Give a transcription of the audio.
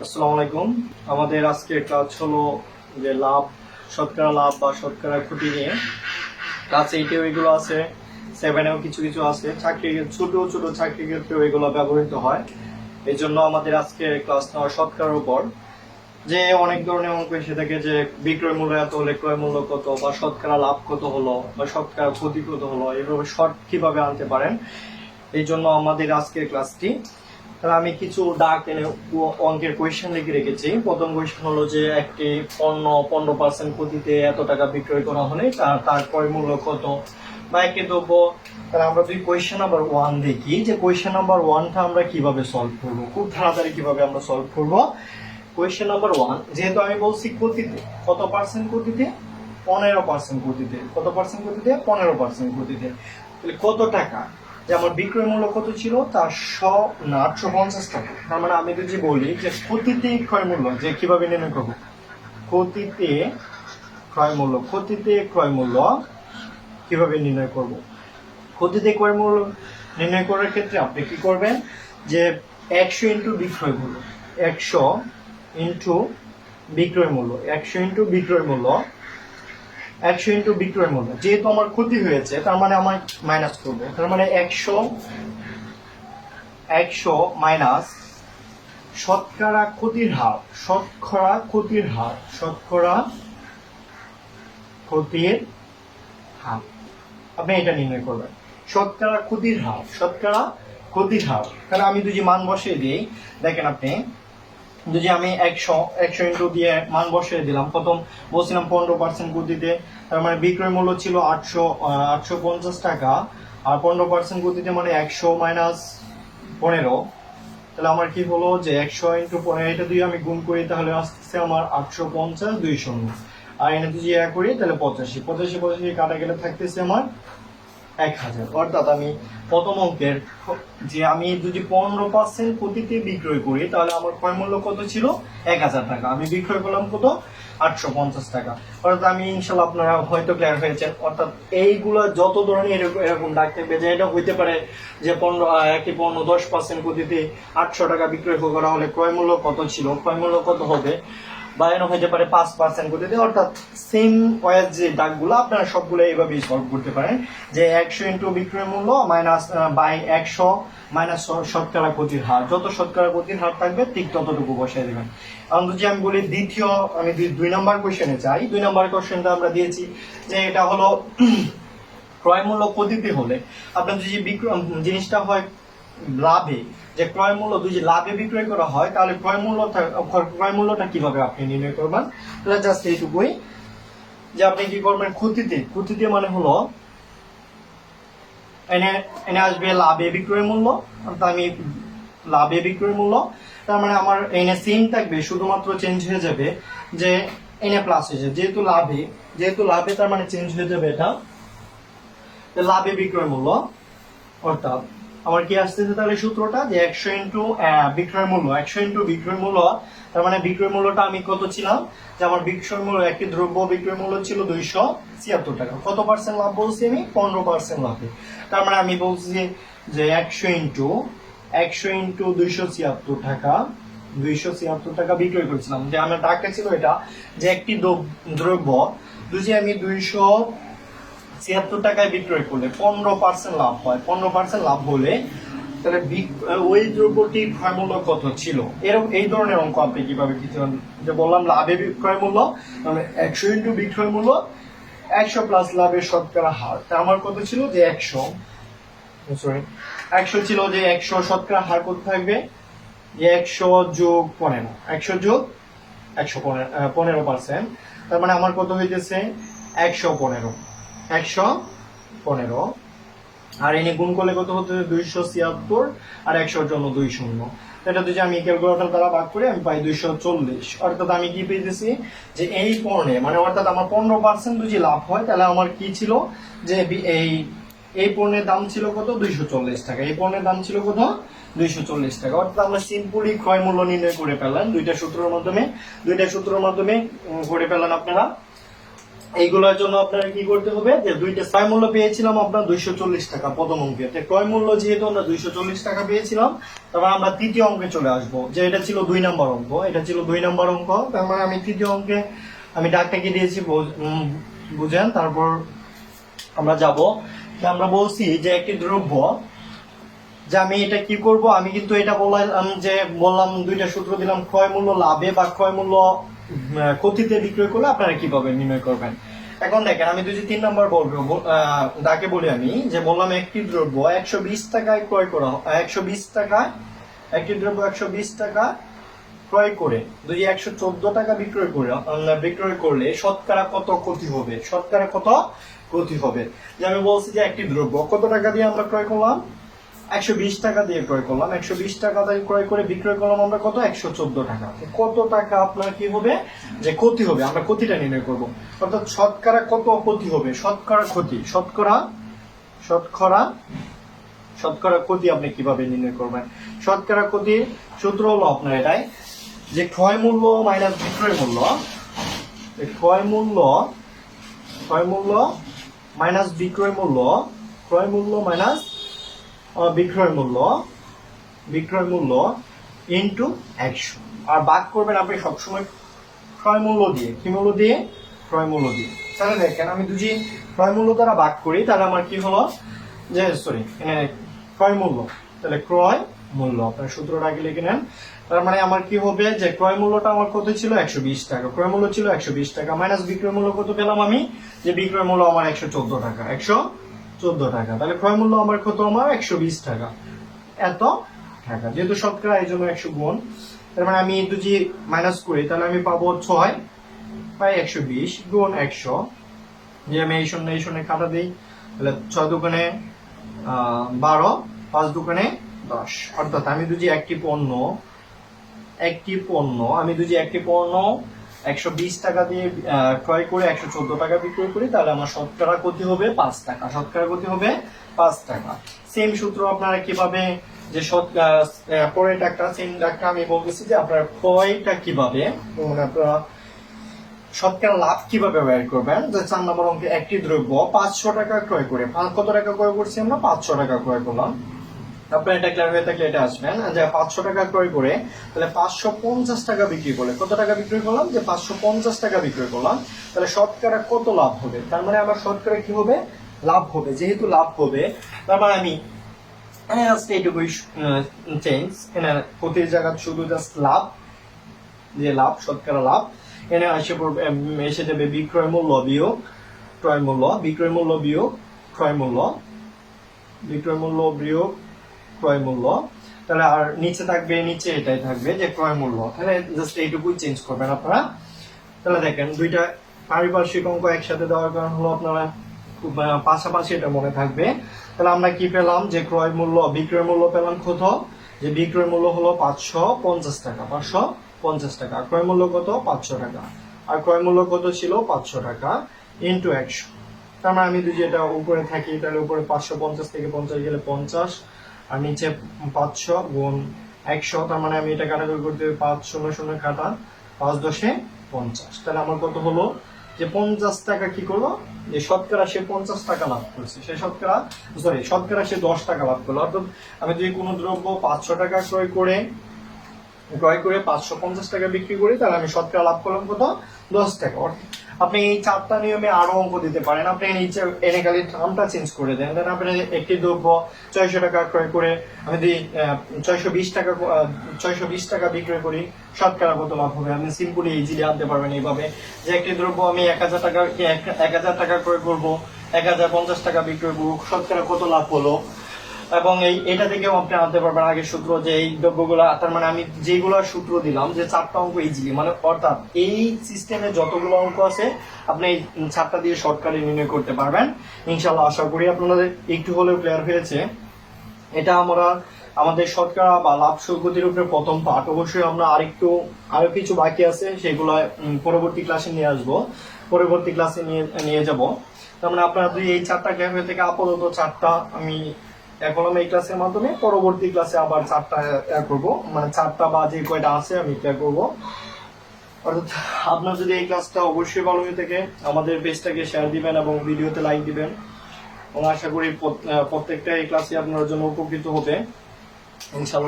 আসসালামু আলাইকুম। আমাদের আজকের ক্লাস হলো যে লাভ, শতকরা লাভ বা শতকরা ক্ষতি নিয়ে। ক্লাস 8-এও এগুলো আছে, 7-এও কিছু কিছু আছে, চাকরি ছোট ছোট চাকরির ক্ষেত্রেও এগুলো ব্যবহৃত হয়। এই জন্য আমাদের আজকের ক্লাস নেওয়া শতকরার উপর। যে অনেক ধরনের অঙ্ক এসে থাকে যে বিক্রয় মূল্য এত হলে ক্রয় মূল্য কত, বা শতকরা লাভ কত হলো, বা শতকরা ক্ষতি কত হলো, এভাবে শর্ট কিভাবে আনতে পারেন। এই জন্য আমাদের আজকের ক্লাসটি। তাহলে আমি কিছু ডাক এনে অঙ্কের কোয়েশ্চেন লিখে রেখেছি। প্রথম কোয়েশ্চেন হলো যে একটি পণ্য 15% ক্ষতিতে এত টাকা বিক্রয় করা হলে তার ক্রয় মূল্য কত, বা একটি দ্রব্য। তাহলে আমরা যদি কোয়েশ্চেন নাম্বার 1 দেখি, যে কোয়েশ্চেন নাম্বার 1টা আমরা কিভাবে সলভ করব, খুব তাড়াতাড়ি কিভাবে আমরা সলভ করব। কোয়েশ্চেন নাম্বার 1, যেহেতু আমি বলছি ক্ষতিতে, কত পার্সেন্ট ক্ষতিতে? 15% ক্ষতিতে। কত পার্সেন্ট ক্ষতিতে? 15% ক্ষতিতে। তাহলে কত টাকা, যে আমার বিক্রয় মূল্য কত ছিল, তার 850 টাকা। তার মানে আমি যদি বলি যে ক্ষতিতে ক্রয় মূল্য, যে কিভাবে নির্ণয় করবো, ক্ষতিতে ক্রয় মূল্য, ক্ষতিতে ক্রয় মূল্য কিভাবে নির্ণয় করব। ক্ষতিতে ক্রয় মূল্য নির্ণয় করার ক্ষেত্রে আপনি কি করবেন, যে 100 ইন্টু বিক্রয় মূল্য, 100 ইন্টু বিক্রয় মূল্য, 100 ইন্টু বিক্রয় মূল্য, 100 ইন্টু বিক্রয় মূল্য। যেহেতু আমার ক্ষতি হয়েছে, তার মানে আমার মাইনাস করবো। তার মানে 100 মাইনাস শতকরা ক্ষতির হার, শতকরা ক্ষতির হার, শতকরা ক্ষতির হার। আপনি এটা নির্ণয় করবেন, শতকরা ক্ষতির হার, শতকরা ক্ষতির হার। তাহলে আমি যদি মান বসিয়ে দিই, দেখেন আপনি যদি আমি 100 ইন্টু দিয়ে মান বসিয়ে দিলাম, প্রথম বলছিলাম 15% গতিতে, তার মানে বিক্রয় মূল্য ছিল 850 টাকা, আর 15% গতিতে মানে 100 মাইনাস 15। তাহলে আমার কি হলো, যে 100 ইন্টু 15, এটা দিয়ে আমি গুণ করি, তাহলে আসতেছে আমার 850 200, আর এনে যদি করি তাহলে 85 কাটা গেলে থাকতেছে আমার 1000। অর্থাৎ আমি প্রথম অঙ্কের, যে আমি যদি 15% ক্ষতিতে বিক্রয় করি, তাহলে আমার ক্রয় মূল্য কত ছিল? 1000 টাকা। আমি বিক্রয় করলাম কত? 850 টাকা। অর্থাৎ আমি ইনশাল্লাহ আপনারা হয়তো ক্লিয়ার হয়েছেন। অর্থাৎ এইগুলো যত ধরনের এরকম ডাক থাকবে, যে এটা হইতে পারে যে একটি পণ্য 10% ক্ষতিতে 800 টাকা বিক্রয় করা হলে ক্রয় মূল্য কত ছিল, ক্রয় মূল্য কত হবে, বা এনে হইতে পারে 5% গতিতে। অর্থাৎ সেম ওয়েজ যে দাগগুলো আপনারা সবগুলো এইভাবেই সলভ করতে পারেন, যে 100 ইন্টু বিক্রয় মূল্য মাইনাস বাই 100 মাইনাস শতকরা ক্ষতির হার, যত শতকরা ক্ষতির হার থাকবে ঠিক ততটুকু বসাই দেবেন। এখন যদি আমি বলি দ্বিতীয়, আমি 2 নম্বর কোশ্চেনে চাই। 2 নম্বর কোশ্চেনটা আমরা দিয়েছি যে এটা হলো ক্রয় মূল্য ক্ষতিতে হলে, আপনার যদি জিনিসটা হয় লাভে, যে ক্রয় মূল্য যদি লাভে বিক্রয় করা হয়, তাহলে ক্রয় মূল্যটা কিভাবে আপনি নির্ণয় করবেন। তাহলে জাস্ট এইটুকুই, যে আপনি কি করবেন, ক্ষতিতে মানে হলো এনে এনে আসবে লাভে বিক্রয় মূল্য। অর্থাৎ আমি লাভে বিক্রয় মূল্য, তার মানে আমার এনে সেম থাকবে, শুধুমাত্র চেঞ্জ হয়ে যাবে যে এনে প্লাস হয়ে যাবে, যেহেতু লাভে তার মানে চেঞ্জ হয়ে যাবে এটা লাভে বিক্রয় মূল্য। অর্থাৎ আমার কি আসতেছে তাহলে সূত্রটা, যে 100 ইন্টু বিক্রয় মূল্য, 100 ইন্টু বিক্রয় মূল্য। তার মানে বিক্রয় মূল্যটা আমি কত ছিলাম, যে আমার বিক্রয় মূল্য, একটি দ্রব্য বিক্রয় মূল্য ছিল 276 টাকা। কত পার্সেন্ট লাভ বলছি আমি? 15% লাভে। তার মানে আমি বলছি যে 100 ইন্টু 276 টাকা, 276 টাকা বিক্রয় করেছিলাম। যে আমার টাকা ছিল এটা, যে একটি দ্রব্য যদি আমি 276 টাকায় বিক্রয় করলে 15% লাভ হয়, 15% লাভ হলে তাহলে ওই দ্রব্যটির ক্রয় মূল্য কত ছিল। এরকম এই ধরনের অঙ্ক আপনি কিভাবে কিছু, যে বললাম লাভে বিক্রয় মূল্য, মানে 100 ইন্টু বিক্রয় মূল্য, 100 প্লাস লাভের শতকরা হার। তা আমার কত ছিল, যে 100 ছিল, যে 100 শতকরা হার কত থাকবে, যে 100 যোগ 15, 100 যোগ 115%। তার মানে আমার কত হইতেছে 115, আর এনে গুণ করলে কত হতে, 276, আর 100 জন্য 20। এটা যদি আমি ক্যালকুলেটর দ্বারা ভাগ করি, আমি পাই 240। অর্থাৎ আমি কি পেয়েছি, যে এই পণ্যে, মানে অর্থাৎ আমার 15% যদি লাভ হয়, তাহলে আমার কি ছিল, যে এই পণ্যের দাম ছিল কত, 240 টাকা। এই পণ্যের দাম ছিল কত, 240 টাকা। অর্থাৎ আমরা সিম্পলি ক্রয় মূল্য নির্ণয় করে ফেললাম দুইটা সূত্রের মাধ্যমে করে ফেললেন আপনারা। এইগুলোর জন্য আপনারা কি করতে হবে, যে দুইটা ক্রয় মূল্য পেয়েছিলাম আপনার 240 টাকা প্রথম অঙ্কে, ক্রয় মূল্য যেহেতু আমরা 240 টাকা পেয়েছিলাম, তারপর আমরা তৃতীয় অঙ্কে চলে আসব, যে এটা ছিল 2 নম্বর অঙ্ক, এটা ছিল 2 নম্বর অঙ্ক। তার মানে আমি তৃতীয় অঙ্কে আমি ডাকটাকে দিয়েছি, বুঝেন। তারপর আমরা যাব, যে আমরা বলছি যে একটি দ্রব্য, যে আমি এটা কি করব, আমি কিন্তু এটা বললাম দুইটা সূত্র দিলাম, ক্রয় মূল্য লাভে বা ক্রয় মূল্য ক্ষতিতে বিক্রয় করলে আপনারা কিভাবে নির্ণয় করবেন। এখন দেখেন, আমি যদি 3 নম্বর বলবো, তাকে বলি আমি, যে বললাম একটি দ্রব্য 120 টাকায় ক্রয় করা, 120 টাকায় একটি দ্রব্য 120 টাকা ক্রয় করে যদি 114 টাকা বিক্রয় করলে শতকরা কত ক্ষতি হবে, শতকরা কত ক্ষতি হবে। যে আমি বলছি যে একটি দ্রব্য কত টাকা দিয়ে আমরা ক্রয় করলাম, 120 টাকা দিয়ে ক্রয় করলাম, 120 টাকা দিয়ে ক্রয় করে বিক্রয় করলাম আমরা কত, 114 টাকা। কত টাকা আপনার কি হবে, যে ক্ষতি হবে, আমরা ক্ষতিটা নির্ণয় করব। অর্থাৎ শতকরা কত ক্ষতি হবে, শতকরা ক্ষতি, শতকরা ক্ষতি আপনি কিভাবে নির্ণয় করবেন। শতকরা ক্ষতির সূত্র হলো আপনার এটাই, যে ক্রয় মূল্য মাইনাস বিক্রয় মূল্য, ক্রয় মূল্য মাইনাস বিক্রয় মূল্য, ক্রয় মূল্য মাইনাস বিক্রয় মূল্য ইন্টু 100। আর ভাগ করবেন আপনি সবসময় ক্রয় মূল্য দিয়ে, কি মূল্য দিয়ে, ক্রয় মূল্য দিয়ে। তাহলে দেখেন, আমি যদি ক্রয় মূল্য দ্বারা ভাগ করি, তাহলে আমার কি হলো, যে ক্রয় মূল্য, তাহলে ক্রয় মূল্য আপনার সূত্রটা আগে লিখে নেন। তার মানে আমার কি হবে, যে ক্রয় মূল্যটা আমার কত ছিল, 120 টাকা, ক্রয় মূল্য ছিল 120 টাকা, মাইনাস বিক্রয় মূল্য কত পেলাম আমি, যে বিক্রয় মূল্য আমার 114 টাকা, 114 টাকা। তাহলে ক্রয় মূল্য আমার কত, আমার 120 টাকা, এত টাকা, যেহেতু শতকরা এই জন্য 100 গুণ। তার মানে আমি যদি মাইনাস করি, তাহলে আমি পাবো 6 বাই 120 গুণ 100, যে আমি এই শূন্য কাটা দিই, তাহলে 6 দোকানে 12, 5 দোকানে 10। অর্থাৎ আমি যদি একটি পণ্য আমি যদি একটি পণ্য 120 টাকা দিয়ে ক্রয় করে 114 টাকা বিক্রয় করি, তাহলে আমার শতকরা ক্ষতি হবে 5 টাকা, শতকরা ক্ষতি হবে 5 টাকা। সেম সূত্র আপনারা কিভাবে, যে পরের টাকা, সেম টাকা আমি বলতেছি যে আপনারা ক্রয়টা কিভাবে, মানে আপনারা শতকরা লাভ কিভাবে বের করবেন। যে 4 নম্বর অঙ্কে একটি দ্রব্য 500 টাকা ক্রয় করে, কত টাকা ক্রয় করছি আমরা, 500 টাকা ক্রয় করলাম। আপনার এটা ক্লিয়ার হয়ে থাকলে এটা আসবেন, যে 500 টাকা ক্রয় করে, তাহলে 550 টাকা বিক্রি করলে, কত টাকা বিক্রি করলাম, যে 550 টাকা বিক্রয় করলাম, তাহলে শতকরা কত লাভ হবে। তার মানে আমার শতকরা কি হবে, লাভ হবে। যেহেতু লাভ হবে, তার মানে আমি এইটুকুই চেঞ্জ, প্রতি জায়গা শুধু জাস্ট লাভ, যে লাভ, শতকরা লাভ, এনে এসে যাবে বিক্রয় মূল্য বিয়োগ ক্রয় মূল্য, বিক্রয় মূল্য বিয়োগ ক্রয় মূল্য, বিক্রয় মূল্য বিয়োগ ক্রয় মূল্য। তাহলে আর নিচে থাকবে, নিচে এটাই থাকবে, যে ক্রয় মূল্য। তাহলে জাস্ট এইটুকুই চেঞ্জ করবেন আপনারা। তাহলে দেখেন, দুইটা পারিপার্শ্বিক অঙ্ক একসাথে দেওয়ার কারণ হলো আপনারা পাশাপাশি এটা মনে থাকবে। তাহলে আমরা কি পেলাম, যে ক্রয় মূল্য, বিক্রয় মূল্য পেলাম কত, যে বিক্রয় মূল্য হলো 550 টাকা, 550 টাকা, ক্রয় মূল্য কত, 500 টাকা, আর ক্রয় মূল্য কত ছিল, 500 টাকা ইন্টু 100। তার মানে আমি যদি এটা উপরে থাকি, তাহলে উপরে 550 থেকে 50 গেলে 50, আর নিচে 500 গুণ 100। তার মানে আমি এটা কাটাকুটি করতে 5 0 0 কাটা, 5 10 50। তাহলে আমার কত হলো, যে 50 টাকা কি করলো, যে শতকরা সে 50 টাকা লাভ করছে, সে শতকরা সে 10 টাকা লাভ করলো। অর্থাৎ আমি যদি কোনো দ্রব্য 500 টাকা ক্রয় করে 550 টাকা বিক্রি করি, তাহলে আমি শতকরা লাভ করলাম কত, 10 টাকা। আপনি এই 4টা নিয়মে আরো অঙ্ক দিতে পারেন। আপনি নিচে এনে খালি টার্মটা চেঞ্জ করে দেন, দেন আপনি একটি দ্রব্য 600 টাকা ক্রয় করে আমি যদি 620 টাকা বিক্রয় করি, শতকরা কত লাভ হবে। আপনি সিম্পলি ইজিলি আনতে পারবেন এইভাবে, যে একটি দ্রব্য আমি 1000 টাকা ক্রয় করবো, 1050 টাকা বিক্রয় করবো, শতকরা কত লাভ হলো। এবং এটা থেকেও আপনি আনতে পারবেন আগের সূত্র, যে এই দ্রব্যগুলা, তার মানে আমি যেগুলো সূত্র দিলাম, যে 4টা অঙ্ক ইজিলি, মানে অর্থাৎ এই সিস্টেমে যতগুলো অঙ্ক আছে আপনি এই 4টা দিয়ে শর্টকাটে নির্ণয় করতে পারবেন ইনশাআল্লাহ। আশা করি আপনাদের একটু হলেও ক্লিয়ার হয়েছে। এটা আমাদের শতকরা বা লাভ গতির উপরে প্রথম পার্ট। অবশ্যই আমরা আরো কিছু বাকি আছে, সেগুলো পরবর্তী ক্লাসে নিয়ে আসবো, পরবর্তী ক্লাসে নিয়ে যাব। তার মানে আপনারা যদি এই 4টা ক্লিয়ার হয়ে থেকে আপাতত 4টা আমি এখন এই ক্লাসের মাধ্যমে, পরবর্তী ক্লাসে আবার 4টা করবো, মানে 4টা বা যে কয়টা আছে আমি ক্লিয়ার করবো। অর্থাৎ আপনার যদি এই ক্লাসটা অবশ্যই ভালো হয়ে থাকে আমাদের পেজটাকে শেয়ার দিবেন এবং ভিডিওতে লাইক দিবেন, এবং আশা করি প্রত্যেকটা এই ক্লাসে আপনার জন্য উপকৃত হবে ইনশাআল্লাহ।